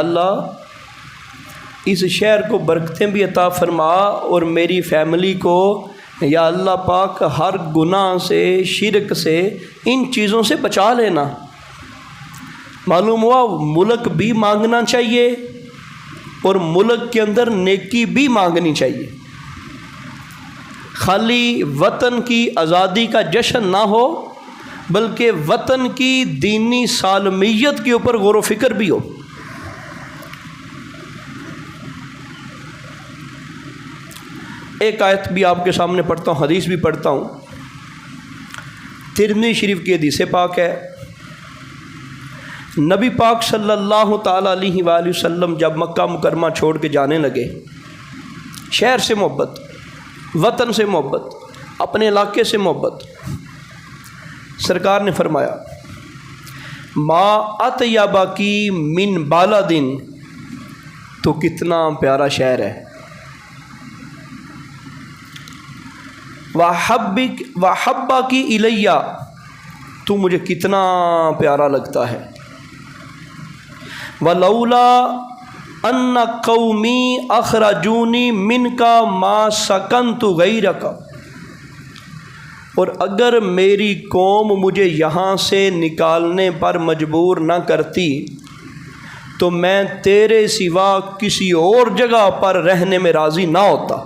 اللہ اس شہر کو برکتیں بھی عطا فرما اور میری فیملی کو یا اللہ پاک ہر گناہ سے، شرک سے، ان چیزوں سے بچا لینا۔ معلوم ہوا ملک بھی مانگنا چاہیے اور ملک کے اندر نیکی بھی مانگنی چاہیے۔ خالی وطن کی آزادی کا جشن نہ ہو بلکہ وطن کی دینی سالمیت کے اوپر غور و فکر بھی ہو۔ ایک آیت بھی آپ کے سامنے پڑھتا ہوں، حدیث بھی پڑھتا ہوں۔ ترمذی شریف کی حدیث پاک ہے، نبی پاک صلی اللہ تعالیٰ علیہ وآلہ وسلم جب مکہ مکرمہ چھوڑ کے جانے لگے، شہر سے محبت، وطن سے محبت، اپنے علاقے سے محبت، سرکار نے فرمایا ما اطیبکی من بالدن، تو کتنا پیارا شہر ہے، وحبکی الیہ، تو مجھے کتنا پیارا لگتا ہے، ولولا ان قومی اخرجونی منک ما سکنت غیرک، اور اگر میری قوم مجھے یہاں سے نکالنے پر مجبور نہ کرتی تو میں تیرے سوا کسی اور جگہ پر رہنے میں راضی نہ ہوتا۔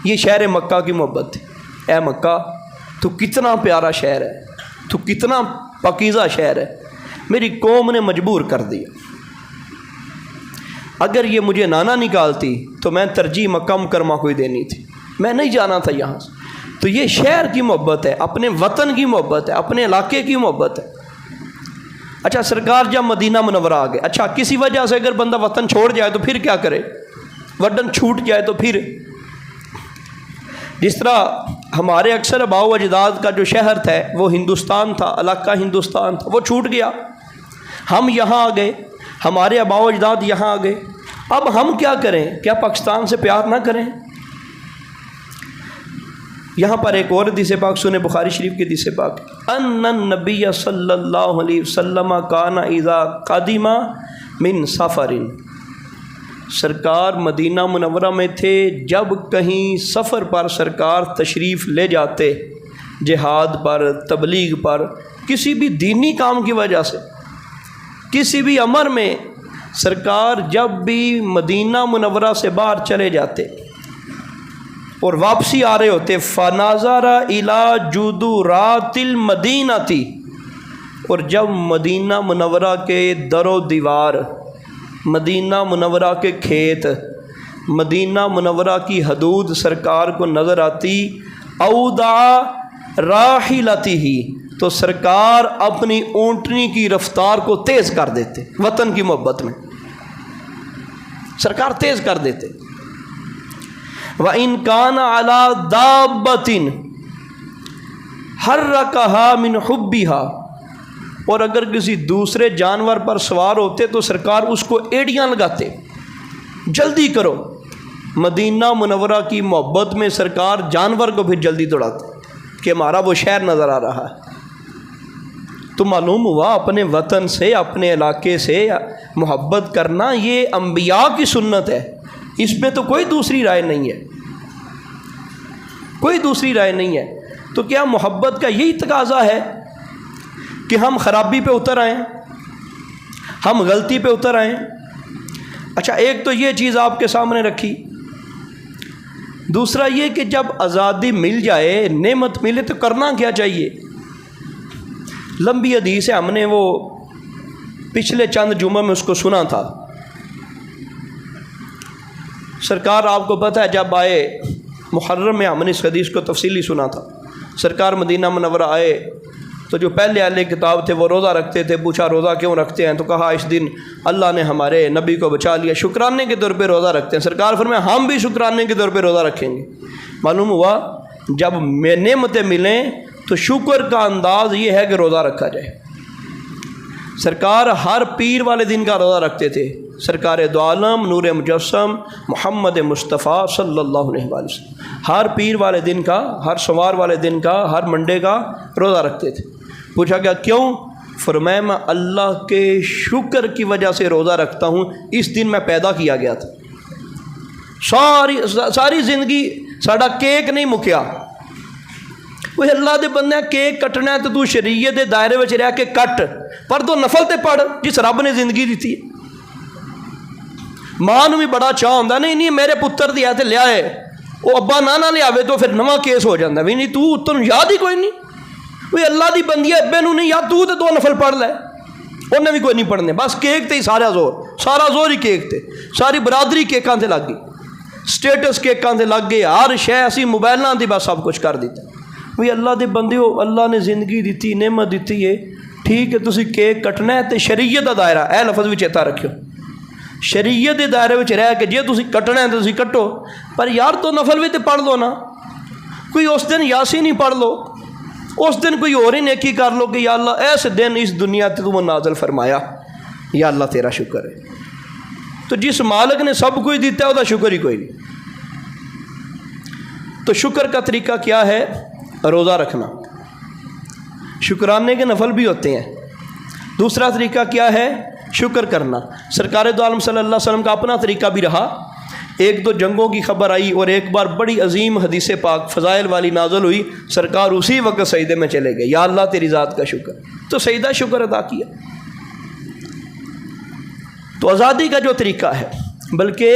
یہ شہر مکہ کی محبت ہے۔ اے مکہ تو کتنا پیارا شہر ہے، تو کتنا پاکیزہ شہر ہے، میری قوم نے مجبور کر دیا، اگر یہ مجھے نہ نکالتی تو میں ترجیح مکہ مکرمہ کو ہی دینی تھی، میں نہیں جانا تھا یہاں سے۔ تو یہ شہر کی محبت ہے، اپنے وطن کی محبت ہے، اپنے علاقے کی محبت ہے۔ اچھا سرکار جب مدینہ منورہ آ گئے، اچھا کسی وجہ سے اگر بندہ وطن چھوڑ جائے تو پھر کیا کرے؟ وطن چھوٹ جائے تو پھر جس طرح ہمارے اکثر آباء و اجداد کا جو شہر تھا وہ ہندوستان تھا، علاقہ ہندوستان تھا، وہ چھوٹ گیا، ہم یہاں آ گئے، ہمارے آباء و اجداد یہاں آ گئے، اب ہم کیا کریں؟ کیا پاکستان سے پیار نہ کریں؟ یہاں پر ایک اور حدیث پاک سنیں، بخاری شریف کی حدیث پاک، ان النبی صلی اللہ علیہ وسلم کان اذا قدم من سفر، سرکار مدینہ منورہ میں تھے جب کہیں سفر پر سرکار تشریف لے جاتے، جہاد پر، تبلیغ پر، کسی بھی دینی کام کی وجہ سے، کسی بھی امر میں سرکار جب بھی مدینہ منورہ سے باہر چلے جاتے اور واپسی آ رہے ہوتے، فَنَظَرَ إِلَى جُدُرَاتِ الْمَدِينَةِ، اور جب مدینہ منورہ کے در و دیوار، مدینہ منورہ کے کھیت، مدینہ منورہ کی حدود سرکار کو نظر آتی، اودع راحلتہ، تو سرکار اپنی اونٹنی کی رفتار کو تیز کر دیتے، وطن کی محبت میں سرکار تیز کر دیتے۔ وَإِن كَانَ عَلَى دَابَّةٍ حَرَّكَهَا مِنْ حُبِّهَا، اور اگر کسی دوسرے جانور پر سوار ہوتے تو سرکار اس کو ایڑیاں لگاتے، جلدی کرو۔ مدینہ منورہ کی محبت میں سرکار جانور کو پھر جلدی دوڑاتے کہ ہمارا وہ شہر نظر آ رہا ہے۔ تو معلوم ہوا اپنے وطن سے، اپنے علاقے سے محبت کرنا یہ انبیاء کی سنت ہے، اس میں تو کوئی دوسری رائے نہیں ہے، کوئی دوسری رائے نہیں ہے۔ تو کیا محبت کا یہی تقاضا ہے کہ ہم خرابی پہ اتر آئیں، ہم غلطی پہ اتر آئیں؟ اچھا ایک تو یہ چیز آپ کے سامنے رکھی، دوسرا یہ کہ جب آزادی مل جائے، نعمت ملے تو کرنا کیا چاہیے؟ لمبی حدیث ہے، ہم نے وہ پچھلے چند جمعہ میں اس کو سنا تھا۔ سرکار آپ کو پتہ ہے جب آئے محرم میں، ہم نے اس حدیث کو تفصیلی سنا تھا، سرکار مدینہ منورہ آئے تو جو پہلے اہل کتاب تھے وہ روزہ رکھتے تھے، پوچھا روزہ کیوں رکھتے ہیں؟ تو کہا اس دن اللہ نے ہمارے نبی کو بچا لیا، شکرانے کے طور پہ روزہ رکھتے ہیں۔ سرکار فرمایا ہم بھی شکرانے کے طور پہ روزہ رکھیں گے۔ معلوم ہوا جب نعمتیں ملیں تو شکر کا انداز یہ ہے کہ روزہ رکھا جائے۔ سرکار ہر پیر والے دن کا روزہ رکھتے تھے، سرکار دو عالم نور مجسم محمد مصطفیٰ صلی اللہ علیہ وسلم ہر پیر والے دن کا، ہر سوار والے دن کا، ہر منڈے کا روزہ رکھتے تھے۔ پوچھا گیا کیوں؟ فرمایا میں اللہ کے شکر کی وجہ سے روزہ رکھتا ہوں، اس دن میں پیدا کیا گیا تھا۔ ساری زندگی ساڈا کیک نہیں مکیا۔ وہ اللہ دے بندے کیک کٹنا ہے تو شریعت دے دائرے وچ رہ کے کٹ، پر تو نفل تے پڑھ جس رب نے زندگی دیتی ہے۔ ماں بھی بڑا چاہ ہوندا نہیں میرے پتر دی ہے تے لیا ہے، وہ ابا نہ لیاوے تو پھر نواں کیس ہو جاتا بھی نہیں تو تن یاد ہی کوئی نہیں۔ وہ اللہ دی بندی ہے، ابے نو نہیں یاد تو دو نفل پڑھ لے، انہیں بھی کوئی نہیں پڑھنے، بس کیک تے ہی سارا زور ہی کیک تے، ساری برادری کیکاں تے لگ گئی، سٹیٹس کیکاں تے لگ گئے، ہر شے اسی موبائلاں تے بس سب کچھ کر دیتا۔ وہ اللہ دے بندے ہو، اللہ نے زندگی دیتی، نعمت دیتی ہے، ٹھیک ہے تسی کیک کٹنا ہے تے شریعت دا دائرہ اے لفظ بھی چیتا رکھو، شریعت دے دائرے وچ رہ کے جے تسی کٹنا ہے تسی کٹو، پر یار تو نفل بھی تے پڑھ لو نا، کوئی اس دن یاسین ہی پڑھ لو، اس دن کوئی اور ہی نیکی کر لو کہ یا اللہ ایس دن اس دنیا تے تو نازل فرمایا، یا اللہ تیرا شکر ہے۔ تو جس مالک نے سب کچھ دیتا ہے وہ شکر ہی کوئی نہیں۔ تو شکر کا طریقہ کیا ہے؟ روزہ رکھنا، شکرانے کے نفل بھی ہوتے ہیں۔ دوسرا طریقہ کیا ہے؟ شکر کرنا۔ سرکار دو عالم صلی اللہ علیہ وسلم کا اپنا طریقہ بھی رہا۔ ایک دو جنگوں کی خبر آئی اور ایک بار بڑی عظیم حدیث پاک فضائل والی نازل ہوئی، سرکار اسی وقت سجدے میں چلے گئے، یا اللہ تیری ذات کا شکر، تو سجدہ شکر ادا کیا۔ تو آزادی کا جو طریقہ ہے، بلکہ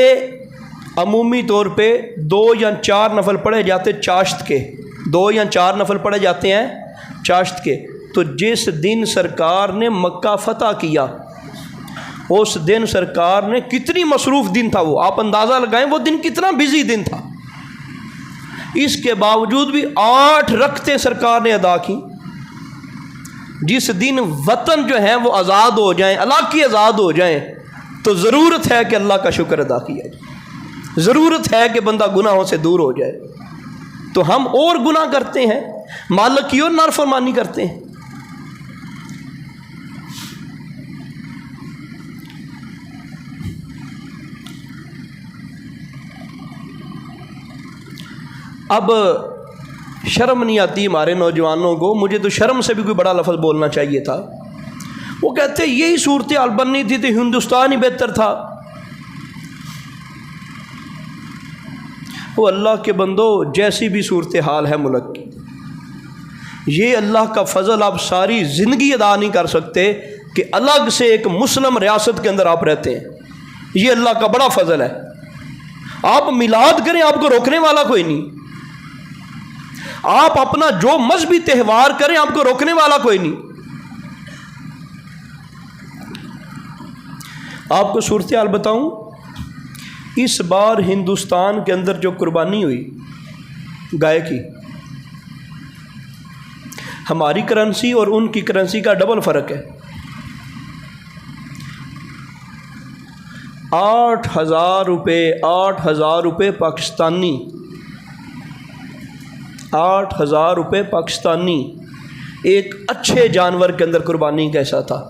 عمومی طور پہ 2 یا 4 نفل پڑھے جاتے چاشت کے، 2 یا 4 نفل پڑھے جاتے ہیں چاشت کے۔ تو جس دن سرکار نے مکہ فتح کیا، اس دن سرکار نے کتنی مصروف دن تھا، وہ آپ اندازہ لگائیں وہ دن کتنا بزی دن تھا، اس کے باوجود بھی 8 رکعتیں سرکار نے ادا کی۔ جس دن وطن جو ہیں وہ آزاد ہو جائیں، علاقے آزاد ہو جائیں، تو ضرورت ہے کہ اللہ کا شکر ادا کیا جائے، ضرورت ہے کہ بندہ گناہوں سے دور ہو جائے۔ تو ہم اور گناہ کرتے ہیں، مالک کی اور نافرمانی کرتے ہیں۔ اب شرم نہیں آتی ہمارے نوجوانوں کو، مجھے تو شرم سے بھی کوئی بڑا لفظ بولنا چاہیے تھا۔ وہ کہتے ہیں یہی صورتحال بننی تھی تو ہندوستان ہی بہتر تھا۔ وہ اللہ کے بندو، جیسی بھی صورتحال ہے ملک کی، یہ اللہ کا فضل، آپ ساری زندگی ادا نہیں کر سکتے کہ الگ سے ایک مسلم ریاست کے اندر آپ رہتے ہیں، یہ اللہ کا بڑا فضل ہے۔ آپ میلاد کریں، آپ کو روکنے والا کوئی نہیں، آپ اپنا جو مذہبی تہوار کریں، آپ کو روکنے والا کوئی نہیں۔ آپ کو صورتحال بتاؤں، اس بار ہندوستان کے اندر جو قربانی ہوئی گائے کی، ہماری کرنسی اور ان کی کرنسی کا ڈبل فرق ہے۔ 8,000 روپے، 8,000 روپے پاکستانی، 8,000 روپے پاکستانی ایک اچھے جانور کے اندر قربانی کیسا تھا؟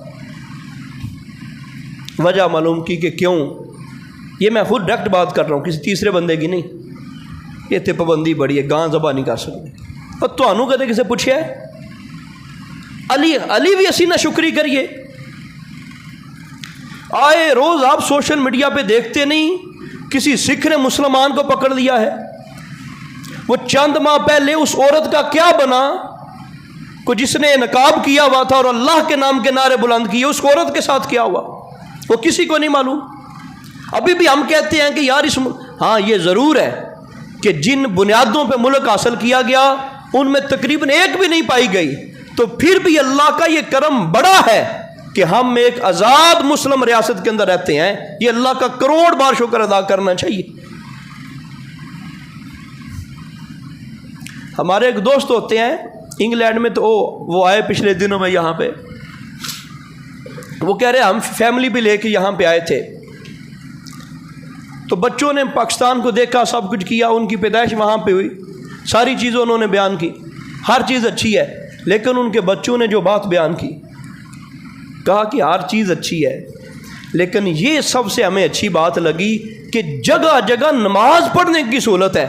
وجہ معلوم کی کہ کیوں، یہ میں خود ڈائریکٹ بات کر رہا ہوں، کسی تیسرے بندے کی نہیں۔ یہ تے پابندی بڑی ہے، گاں ذبح نہیں کر سکتے۔ اور تھانوں کدے کسے پوچھے علی بھی اسی نہ شکری کریے؟ آئے روز آپ سوشل میڈیا پہ دیکھتے نہیں کسی سکھ نے مسلمان کو پکڑ لیا ہے، وہ چند ماہ پہلے اس عورت کا کیا بنا کو جس نے نقاب کیا ہوا تھا اور اللہ کے نام کے نعرے بلند کیے، اس عورت کے ساتھ کیا ہوا وہ کسی کو نہیں معلوم۔ ابھی بھی ہم کہتے ہیں کہ یار ہاں یہ ضرور ہے کہ جن بنیادوں پہ ملک حاصل کیا گیا ان میں تقریباً ایک بھی نہیں پائی گئی، تو پھر بھی اللہ کا یہ کرم بڑا ہے کہ ہم ایک آزاد مسلم ریاست کے اندر رہتے ہیں، یہ اللہ کا کروڑ بار شکر ادا کرنا چاہیے۔ ہمارے ایک دوست ہوتے ہیں انگلینڈ میں، تو وہ آئے پچھلے دنوں میں یہاں پہ، وہ کہہ رہے ہم فیملی بھی لے کے یہاں پہ آئے تھے، تو بچوں نے پاکستان کو دیکھا، سب کچھ کیا، ان کی پیدائش وہاں پہ ہوئی، ساری چیزیں انہوں نے بیان کی، ہر چیز اچھی ہے، لیکن ان کے بچوں نے جو بات بیان کی، کہا کہ ہر چیز اچھی ہے، لیکن یہ سب سے ہمیں اچھی بات لگی کہ جگہ جگہ نماز پڑھنے کی سہولت ہے،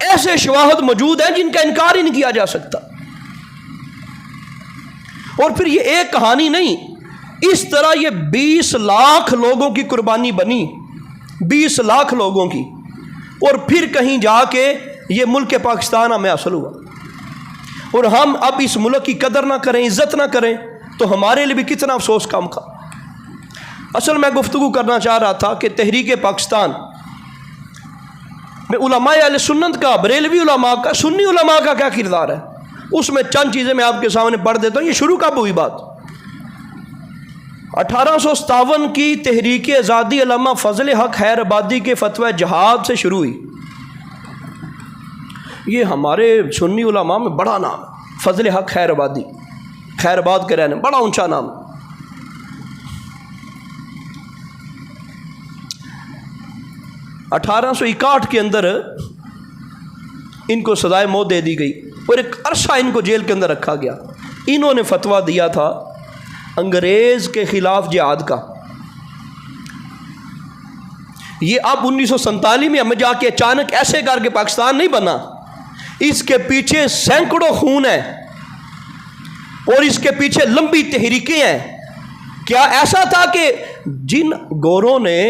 ایسے شواہد موجود ہیں جن کا انکار ہی نہیں کیا جا سکتا. اور پھر یہ ایک کہانی نہیں، اس طرح یہ 20 لاکھ لوگوں کی قربانی بنی، 20 لاکھ لوگوں کی، اور پھر کہیں جا کے یہ ملک پاکستان ہمیں حاصل ہوا. اور ہم اب اس ملک کی قدر نہ کریں، عزت نہ کریں، تو ہمارے لیے بھی کتنا افسوس کام کا. اصل میں گفتگو کرنا چاہ رہا تھا کہ تحریک پاکستان میں علماء اہل سنت کا، بریلوی علماء کا، سنی علماء کا کیا کردار ہے. اس میں چند چیزیں میں آپ کے سامنے پڑھ دیتا ہوں. یہ شروع کب ہوئی بات؟ 1857 کی تحریک آزادی علامہ فضل حق خیر آبادی کے فتوی جہاد سے شروع ہوئی. یہ ہمارے سنی علماء میں بڑا نام ہے، فضل حق خیر آبادی، خیر آباد کے رہنے، بڑا اونچا نام. 1861 کے اندر ان کو سزائے موت دے دی گئی اور ایک عرصہ ان کو جیل کے اندر رکھا گیا. انہوں نے فتویٰ دیا تھا انگریز کے خلاف جہاد کا. یہ اب 1947 میں ہمیں جا کے اچانک ایسے کر کے پاکستان نہیں بنا. اس کے پیچھے سینکڑوں خون ہیں اور اس کے پیچھے لمبی تحریکیں ہیں. کیا ایسا تھا کہ جن گوروں نے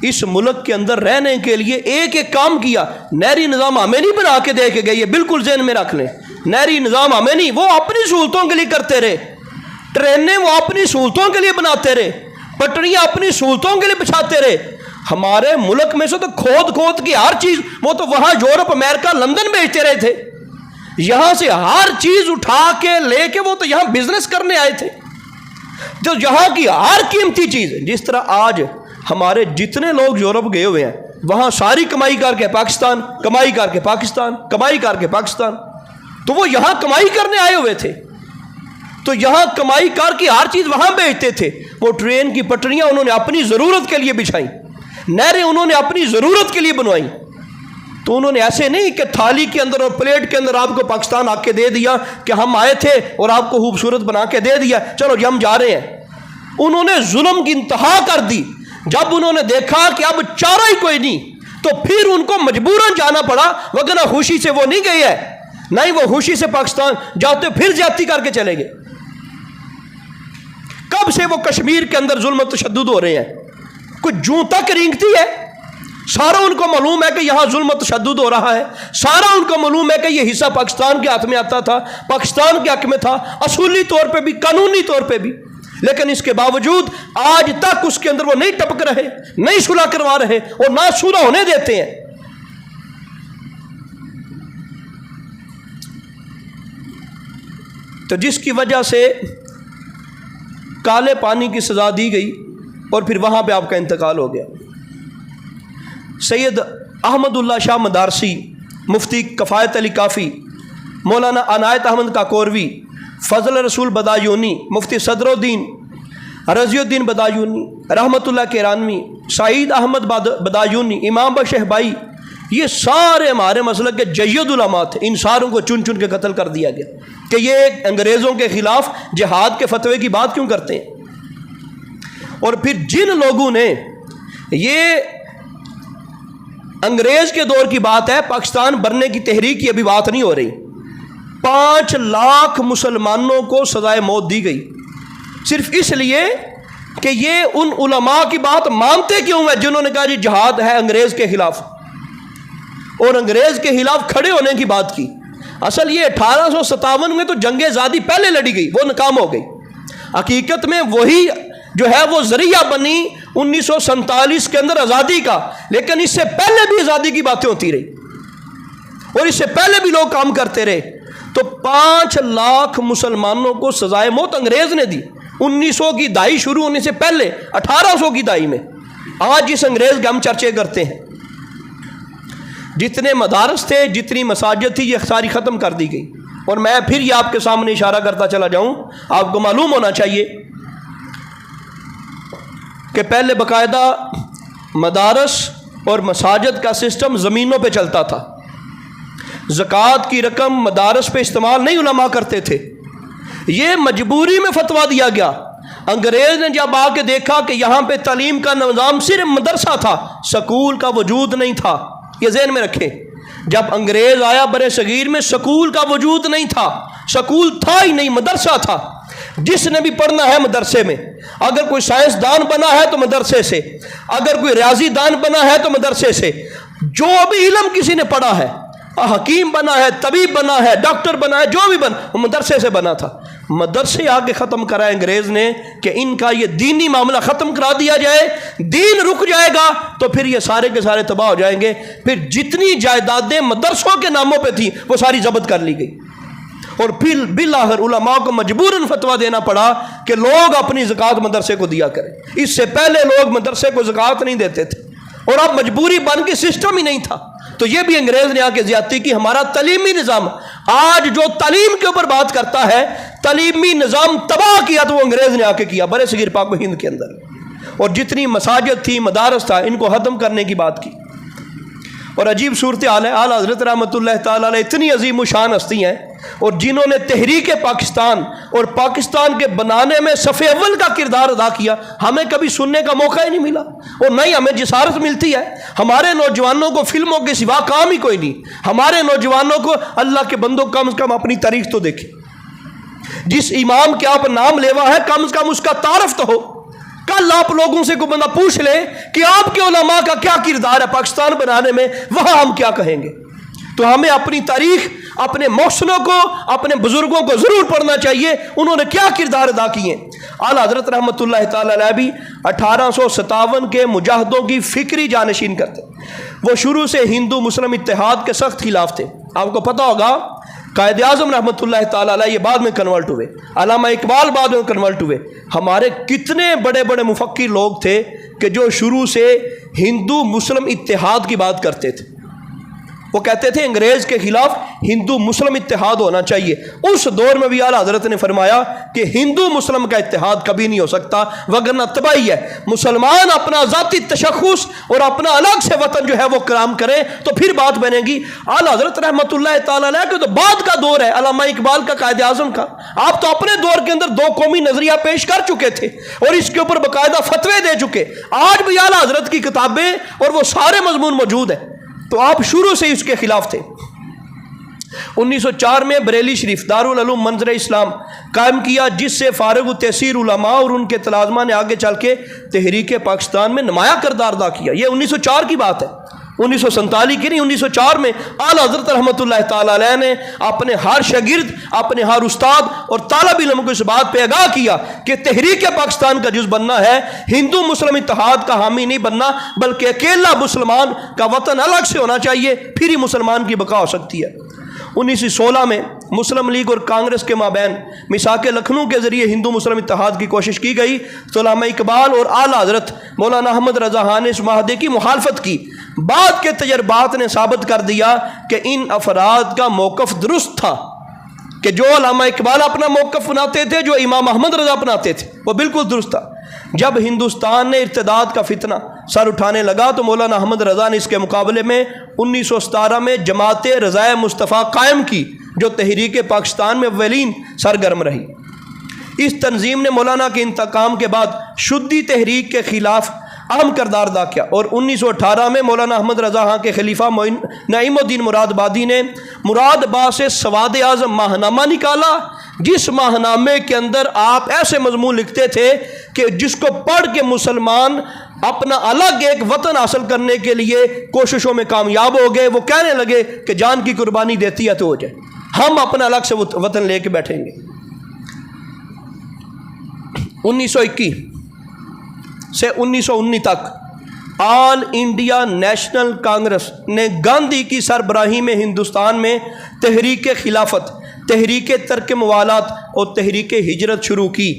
اس ملک کے اندر رہنے کے لیے ایک ایک کام کیا، نہری نظام ہمیں نہیں بنا کے دے کے گئے، یہ بالکل ذہن میں رکھ لیں. نہری نظام ہمیں نہیں، وہ اپنی سہولتوں کے لیے کرتے رہے. ٹرینیں وہ اپنی سہولتوں کے لیے بناتے رہے، پٹریاں اپنی سہولتوں کے لیے بچھاتے رہے. ہمارے ملک میں سے تو کھود کھود کی ہر چیز، وہ تو وہاں یورپ، امریکہ، لندن بیچتے رہے تھے. یہاں سے ہر چیز اٹھا کے لے کے وہ تو یہاں بزنس کرنے آئے تھے. جو یہاں کی ہر قیمتی چیز، جس طرح آج ہمارے جتنے لوگ یورپ گئے ہوئے ہیں، وہاں ساری کمائی کر کے پاکستان، کمائی کر کے پاکستان، کمائی کر کے پاکستان. تو وہ یہاں کمائی کرنے آئے ہوئے تھے، تو یہاں کمائی کر کے ہر چیز وہاں بیچتے تھے. وہ ٹرین کی پٹریاں انہوں نے اپنی ضرورت کے لیے بچھائیں، نہریں انہوں نے اپنی ضرورت کے لیے بنوائیں. تو انہوں نے ایسے نہیں کہ تھالی کے اندر اور پلیٹ کے اندر آپ کو پاکستان آ کے دے دیا کہ ہم آئے تھے اور آپ کو خوبصورت بنا کے دے دیا، چلو جی ہم جا رہے ہیں. انہوں نے ظلم کی انتہا کر دی. جب انہوں نے دیکھا کہ اب چارہ ہی کوئی نہیں، تو پھر ان کو مجبوراً جانا پڑا، وگرنہ خوشی سے وہ نہیں گئی ہے، نہ ہی وہ خوشی سے پاکستان جاتے پھر زیادتی کر کے چلے گئے. کب سے وہ کشمیر کے اندر ظلم و تشدد ہو رہے ہیں، کچھ جوں تک رینگتی ہے. سارا ان کو معلوم ہے کہ یہاں ظلم و تشدد ہو رہا ہے، سارا ان کو معلوم ہے کہ یہ حصہ پاکستان کے ہاتھ میں آتا تھا، پاکستان کے حق میں تھا، اصولی طور پہ بھی، قانونی طور پہ بھی. لیکن اس کے باوجود آج تک اس کے اندر وہ نہیں ٹپک رہے، نہیں صلح کروا رہے اور نہ صلح ہونے دیتے ہیں. تو جس کی وجہ سے کالے پانی کی سزا دی گئی اور پھر وہاں پہ آپ کا انتقال ہو گیا. سید احمد اللہ شاہ مدارسی، مفتی کفایت علی کافی، مولانا عنایت احمد کاکوروی، فضل رسول بدایونی، مفتی صدر الدین رضی الدین بدایونی، رحمت اللہ کیرانوی، سعید احمد بدایونی، امام بخش احبائی، یہ سارے ہمارے مسلک کے جید علماء تھے. ان ساروں کو چن چن کے قتل کر دیا گیا کہ یہ انگریزوں کے خلاف جہاد کے فتوے کی بات کیوں کرتے ہیں. اور پھر جن لوگوں نے، یہ انگریز کے دور کی بات ہے، پاکستان بننے کی تحریک کی ابھی بات نہیں ہو رہی. 5 لاکھ مسلمانوں کو سزائے موت دی گئی صرف اس لیے کہ یہ ان علماء کی بات مانتے کیوں ہیں جنہوں نے کہا جی جہاد ہے انگریز کے خلاف، اور انگریز کے خلاف کھڑے ہونے کی بات کی. اصل یہ 1857 میں تو جنگ آزادی پہلے لڑی گئی، وہ ناکام ہو گئی. حقیقت میں وہی جو ہے وہ ذریعہ بنی 1947 کے اندر آزادی کا، لیکن اس سے پہلے بھی آزادی کی باتیں ہوتی رہی اور اس سے پہلے بھی لوگ کام کرتے رہے. تو 5 لاکھ مسلمانوں کو سزائے موت انگریز نے دی 1900 کی دہائی شروع ہونے سے پہلے، 1800 کی دہائی میں. آج جس انگریز کے ہم چرچے کرتے ہیں، جتنے مدارس تھے، جتنی مساجد تھی، یہ ساری ختم کر دی گئی. اور میں پھر یہ آپ کے سامنے اشارہ کرتا چلا جاؤں، آپ کو معلوم ہونا چاہیے کہ پہلے باقاعدہ مدارس اور مساجد کا سسٹم زمینوں پہ چلتا تھا. زکوٰۃ کی رقم مدارس پہ استعمال نہیں علماء کرتے تھے، یہ مجبوری میں فتویٰ دیا گیا. انگریز نے جب آ کے دیکھا کہ یہاں پہ تعلیم کا نظام صرف مدرسہ تھا، سکول کا وجود نہیں تھا، یہ ذہن میں رکھیں. جب انگریز آیا برے صغیر میں سکول کا وجود نہیں تھا، سکول تھا ہی نہیں، مدرسہ تھا۔ جس نے بھی پڑھنا ہے مدرسے میں، اگر کوئی سائنسدان بنا ہے تو مدرسے سے، اگر کوئی ریاضی دان بنا ہے تو مدرسے سے، جو بھی علم کسی نے پڑھا ہے، حکیم بنا ہے، طبیب بنا ہے، ڈاکٹر بنا ہے، جو بھی بنا وہ مدرسے سے بنا تھا۔ مدرسے آگے ختم کرا انگریز نے کہ ان کا یہ دینی معاملہ ختم کرا دیا جائے، دین رک جائے گا تو پھر یہ سارے کے سارے تباہ ہو جائیں گے۔ پھر جتنی جائیدادیں مدرسوں کے ناموں پہ تھیں وہ ساری ضبط کر لی گئی، اور پھر بالآخر علماء کو مجبوراً فتویٰ دینا پڑا کہ لوگ اپنی زکوٰۃ مدرسے کو دیا کریں۔ اس سے پہلے لوگ مدرسے کو زکوٰۃ نہیں دیتے تھے، اور اب مجبوری بن کے سسٹم ہی نہیں تھا۔ تو یہ بھی انگریز نے آ کے زیادتی کی۔ ہمارا تعلیمی نظام آج جو تعلیم کے اوپر بات کرتا ہے، تعلیمی نظام تباہ کیا تو وہ انگریز نے آ کے کیا برے صغیر پاک و ہند کے اندر، اور جتنی مساجد تھی، مدارس تھا، ان کو ختم کرنے کی بات کی۔ اور عجیب صورتحال ہے، اعلیٰ حضرت رحمۃ اللہ تعالیٰ علیہ اتنی عظیم الشان ہستی ہیں، اور جنہوں نے تحریک پاکستان اور پاکستان کے بنانے میں صف اول کا کردار ادا کیا، ہمیں کبھی سننے کا موقع ہی نہیں ملا، اور نہ ہی ہمیں جسارت ملتی ہے۔ ہمارے نوجوانوں کو فلموں کے سوا کام ہی کوئی نہیں۔ ہمارے نوجوانوں کو اللہ کے بندوں کم از کم اپنی تاریخ تو دیکھیں، جس امام کے آپ نام لیوا ہے کم از کم اس کا تعارف تو ہو۔ کل آپ لوگوں سے کوئی بندہ پوچھ لے کہ آپ کے علماء کا کیا کردار ہے پاکستان بنانے میں، وہاں ہم کیا کہیں گے؟ تو ہمیں اپنی تاریخ، اپنے محسنوں کو، اپنے بزرگوں کو ضرور پڑھنا چاہیے، انہوں نے کیا کردار ادا کیے۔ اعلیٰ حضرت رحمۃ اللہ تعالیٰ علیہ بھی 1857 کے مجاہدوں کی فکری جانشین کرتے۔ وہ شروع سے ہندو مسلم اتحاد کے سخت خلاف تھے۔ آپ کو پتہ ہوگا قائد اعظم رحمۃ اللہ تعالیٰ علیہ یہ بعد میں کنورٹ ہوئے، علامہ اقبال بعد میں کنورٹ ہوئے۔ ہمارے کتنے بڑے بڑے مفکر لوگ تھے کہ جو شروع سے ہندو مسلم اتحاد کی بات کرتے تھے، وہ کہتے تھے انگریز کے خلاف ہندو مسلم اتحاد ہونا چاہیے۔ اس دور میں بھی اعلیٰ حضرت نے فرمایا کہ ہندو مسلم کا اتحاد کبھی نہیں ہو سکتا، وگرنہ تباہی ہے۔ مسلمان اپنا ذاتی تشخص اور اپنا الگ سے وطن جو ہے وہ قائم کریں تو پھر بات بنے گی۔ اعلیٰ حضرت رحمۃ اللہ تعالیٰ علیہ کے تو بعد کا دور ہے، علامہ اقبال کا، قائد اعظم کا۔ آپ تو اپنے دور کے اندر دو قومی نظریہ پیش کر چکے تھے اور اس کے اوپر باقاعدہ فتوے دے چکے۔ آج بھی اعلیٰ حضرت کی کتابیں اور وہ سارے مضمون موجود ہیں، تو آپ شروع سے اس کے خلاف تھے۔ 1904 میں بریلی شریف دارالعلوم منظر اسلام قائم کیا، جس سے فارغ التحصیل علماء اور ان کے تلازمہ نے آگے چل کے تحریک پاکستان میں نمایاں کردار ادا کیا۔ یہ 1904 کی بات ہے، 1947 کی نہیں، 1904 میں اعلیٰ حضرت رحمۃ اللہ تعالیٰ علیہ نے اپنے ہر شاگرد، اپنے ہر استاد اور طالب علم کو اس بات پہ آگاہ کیا کہ تحریک پاکستان کا جز بننا ہے، ہندو مسلم اتحاد کا حامی نہیں بننا، بلکہ اکیلا مسلمان کا وطن الگ سے ہونا چاہیے، پھر ہی مسلمان کی بقا ہو سکتی ہے۔ 1916 میں مسلم لیگ اور کانگریس کے مابین میثاق لکھنؤ کے ذریعے ہندو مسلم اتحاد کی کوشش کی گئی، تو علامہ اقبال اور اعلیٰ حضرت مولانا احمد رضا خان نے اس معاہدے کی مخالفت کی۔ بعد کے تجربات نے ثابت کر دیا کہ ان افراد کا موقف درست تھا، کہ جو علامہ اقبال اپنا موقف بناتے تھے، جو امام احمد رضا اپناتے تھے، وہ بالکل درست تھا۔ جب ہندوستان نے ارتداد کا فتنہ سر اٹھانے لگا تو مولانا احمد رضا نے اس کے مقابلے میں 1917 میں جماعت رضائے مصطفیٰ قائم کی، جو تحریک پاکستان میں اولین سرگرم رہی۔ اس تنظیم نے مولانا کے انتقام کے بعد شدی تحریک کے خلاف اہم کردار ادا کیا، اور 1918 میں مولانا احمد رضا خان کے خلیفہ نعیم الدین مراد آبادی نے مراد آباد سے سواد اعظم ماہنامہ نکالا، جس ماہنامے کے اندر آپ ایسے مضمون لکھتے تھے کہ جس کو پڑھ کے مسلمان اپنا الگ ایک وطن حاصل کرنے کے لیے کوششوں میں کامیاب ہو گئے۔ وہ کہنے لگے کہ جان کی قربانی دیتی ہے تو ہو جائے، ہم اپنا الگ سے وطن لے کے بیٹھیں گے۔ 1921 سے 1919 تک آل انڈیا نیشنل کانگریس نے گاندھی کی سربراہی میں ہندوستان میں تحریک خلافت، تحریک ترک موالات اور تحریک ہجرت شروع کی۔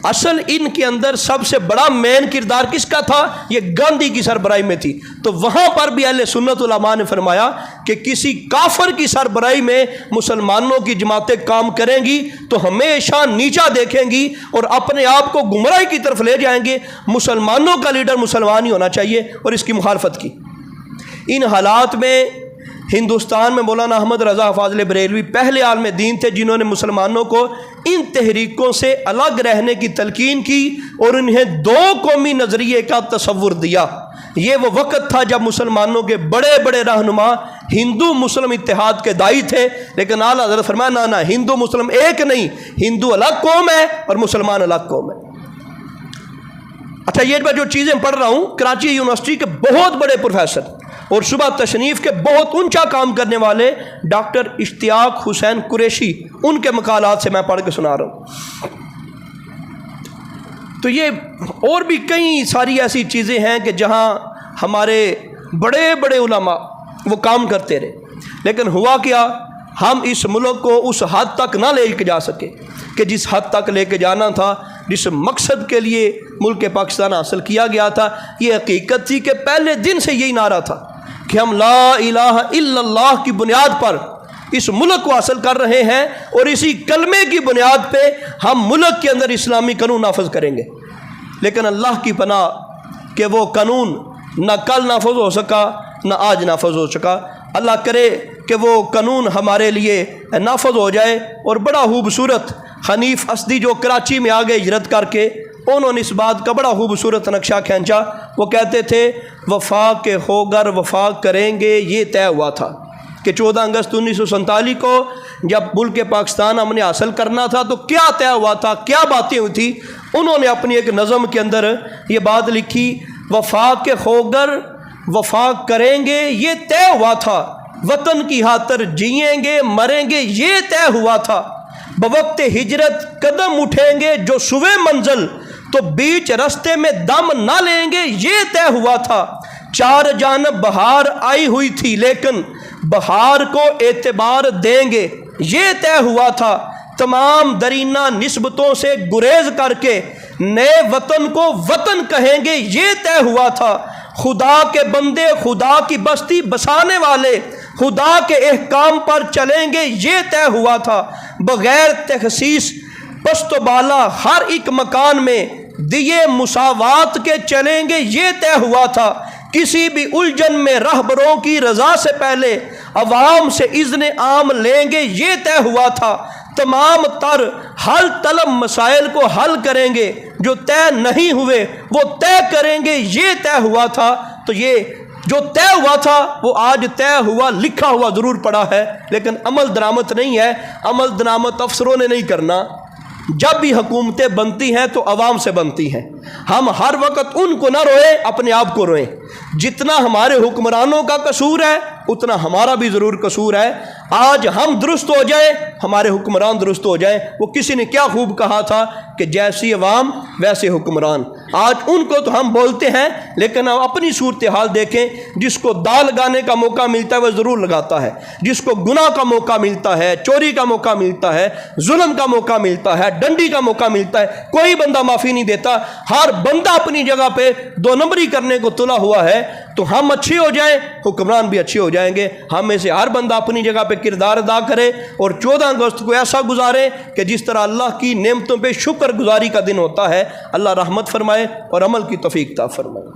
اصل ان کے اندر سب سے بڑا مین کردار کس کا تھا؟ یہ گاندھی کی سربراہی میں تھی۔ تو وہاں پر بھی اہل سنت علماء نے فرمایا کہ کسی کافر کی سربراہی میں مسلمانوں کی جماعتیں کام کریں گی تو ہمیشہ نیچا دیکھیں گی اور اپنے آپ کو گمراہی کی طرف لے جائیں گے۔ مسلمانوں کا لیڈر مسلمان ہی ہونا چاہیے، اور اس کی مخالفت کی۔ ان حالات میں ہندوستان میں مولانا احمد رضا فاضل بریلوی پہلے عالم دین تھے جنہوں نے مسلمانوں کو ان تحریکوں سے الگ رہنے کی تلقین کی اور انہیں دو قومی نظریے کا تصور دیا، یہ وہ وقت تھا جب مسلمانوں کے بڑے بڑے رہنما ہندو مسلم اتحاد کے دائی تھے، لیکن اعلیٰ حضرت فرمایا نہ ہندو مسلم ایک نہیں، ہندو الگ قوم ہے اور مسلمان الگ قوم ہے۔ اچھا، یہ میں جو چیزیں پڑھ رہا ہوں، کراچی یونیورسٹی کے بہت بڑے پروفیسر اور صبح تشریف کے بہت اونچا کام کرنے والے ڈاکٹر اشتیاق حسین قریشی، ان کے مقالات سے میں پڑھ کے سنا رہا ہوں۔ تو یہ اور بھی کئی ساری ایسی چیزیں ہیں کہ جہاں ہمارے بڑے بڑے علماء وہ کام کرتے رہے، لیکن ہوا کیا، ہم اس ملک کو اس حد تک نہ لے کے جا سکے کہ جس حد تک لے کے جانا تھا، جس مقصد کے لیے ملک پاکستان حاصل کیا گیا تھا۔ یہ حقیقت تھی کہ پہلے دن سے یہی نعرہ تھا کہ ہم لا الہ الا اللہ کی بنیاد پر اس ملک کو حاصل کر رہے ہیں، اور اسی کلمے کی بنیاد پہ ہم ملک کے اندر اسلامی قانون نافذ کریں گے۔ لیکن اللہ کی پناہ کہ وہ قانون نہ کل نافذ ہو سکا نہ آج نافذ ہو سکا۔ اللہ کرے کہ وہ قانون ہمارے لیے نافذ ہو جائے۔ اور بڑا خوبصورت حنیف اسدی جو کراچی میں آگے ہجرت کر کے، انہوں نے اس بات کا بڑا خوبصورت نقشہ کھینچا۔ وہ کہتے تھے وفا کے ہوگر وفا کریں گے، یہ طے ہوا تھا کہ 14 اگست 1947 کو جب ملک پاکستان ہم نے حاصل کرنا تھا تو کیا طے ہوا تھا، کیا باتیں ہوئی تھی۔ انہوں نے اپنی ایک نظم کے اندر یہ بات لکھی، وفا کے ہوگر وفا کریں گے یہ طے ہوا تھا، وطن کی خاطر جئیں گے مریں گے یہ طے ہوا تھا، بوقت ہجرت قدم اٹھیں گے جو سوئے منزل، تو بیچ رستے میں دم نہ لیں گے یہ طے ہوا تھا۔ چار جانب بہار آئی ہوئی تھی لیکن بہار کو اعتبار دیں گے یہ طے ہوا تھا، تمام درینہ نسبتوں سے گریز کر کے نئے وطن کو وطن کہیں گے یہ طے ہوا تھا، خدا کے بندے خدا کی بستی بسانے والے خدا کے احکام پر چلیں گے یہ طے ہوا تھا، بغیر تخصیص پست و بالا ہر ایک مکان میں دیے مساوات کے چلیں گے یہ طے ہوا تھا، کسی بھی الجھن میں رہبروں کی رضا سے پہلے عوام سے اذن عام لیں گے یہ طے ہوا تھا، تمام تر حل طلب مسائل کو حل کریں گے، جو طے نہیں ہوئے وہ طے کریں گے یہ طے ہوا تھا۔ تو یہ جو طے ہوا تھا وہ آج طے ہوا لکھا ہوا ضرور پڑا ہے، لیکن عمل درآمد نہیں ہے۔ عمل درآمد افسروں نے نہیں کرنا، جب بھی حکومتیں بنتی ہیں تو عوام سے بنتی ہیں۔ ہم ہر وقت ان کو نہ روئیں، اپنے آپ کو روئیں۔ جتنا ہمارے حکمرانوں کا قصور ہے اتنا ہمارا بھی ضرور قصور ہے۔ آج ہم درست ہو جائیں، ہمارے حکمران درست ہو جائیں۔ وہ کسی نے کیا خوب کہا تھا کہ جیسی عوام ویسے حکمران۔ آج ان کو تو ہم بولتے ہیں لیکن ہم اپنی صورتحال دیکھیں، جس کو داغ لگانے کا موقع ملتا ہے وہ ضرور لگاتا ہے، جس کو گناہ کا موقع ملتا ہے، چوری کا موقع ملتا ہے، ظلم کا موقع ملتا ہے، ڈنڈی کا موقع ملتا ہے، کوئی بندہ معافی نہیں دیتا۔ ہر بندہ اپنی جگہ پہ دو نمبری کرنے کو تلا ہوا ہے۔ تو ہم اچھے ہو جائیں، حکمران بھی اچھے ہو جائیں گے۔ ہم میں سے ہر بندہ اپنی جگہ پہ کردار ادا کرے اور 14 اگست کو ایسا گزارے کہ جس طرح اللہ کی نعمتوں پہ شکر گزاری کا دن ہوتا ہے، اللہ رحمت فرمائے اور عمل کی توفیق عطا فرمائے۔